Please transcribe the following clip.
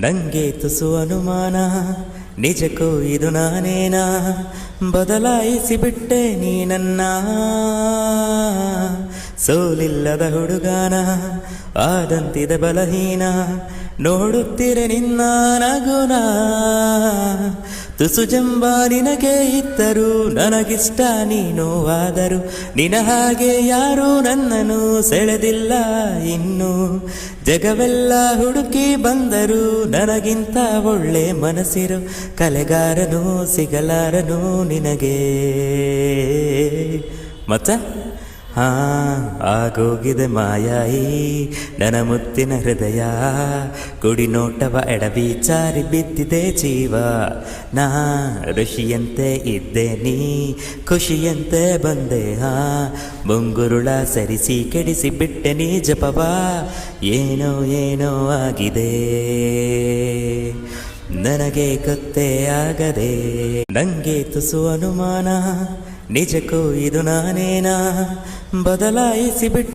ನಂಗೆ ತುಸು ಅನುಮಾನ, ನಿಜಕ್ಕೂ ಇದು ನಾನೇನಾ? ಬದಲಾಯಿಸಿ ಬಿಟ್ಟೆ ನೀ ನನ್ನ, ಸೋಲಿಲ್ಲದ ಹುಡುಗಾನ ಆದಂತಿದೆ ಬಲಹೀನ, ನೋಡುತ್ತಿರೆ ನಿನ್ನ ನಗುನ. ತುಸು ಜಂಬ ನಿನಗೆ ಇದ್ದರು, ನನಗಿಷ್ಟ ನೀನು ಆದರು, ನಿನ ಹಾಗೆ ಯಾರೂ ನನ್ನನ್ನು ಸೆಳೆದಿಲ್ಲ ಇನ್ನು. ಜಗವೆಲ್ಲ ಹುಡುಕಿ ಬಂದರು, ನನಗಿಂತ ಒಳ್ಳೆ ಮನಸ್ಸಿರು ಕಲೆಗಾರನು ಸಿಗಲಾರನು ನಿನಗೆ. ಮತ್ತ ಆಗೋಗಿದೆ ಮಾಯಾಯಿ ನನ್ನ ಮುತ್ತಿನ ಹೃದಯ, ಕುಡಿ ನೋಟವ ಎಡವಿಚಾರಿ ಬಿದ್ದಿದೆ ಜೀವ. ನಾ ಋಷಿಯಂತೆ ಇದ್ದೆ ನೀ ಖುಷಿಯಂತೆ ಬಂದೆ, ಮುಂಗುರುಳ ಸರಿಸಿ ಕೆಡಿಸಿ ಬಿಟ್ಟೆ ನೀ ಜಪವ. ಏನೋ ಏನೋ ಆಗಿದೆ ನನಗೆ ಗೊತ್ತೇ ಆಗದೆ. ನಂಗೆ ತುಸು ಅನುಮಾನ, ನಿಜಕ್ಕೂ ಇದು ನಾನೇನಾ? ಬದಲಾಯಿಸಿ ಬಿಟ್ಟು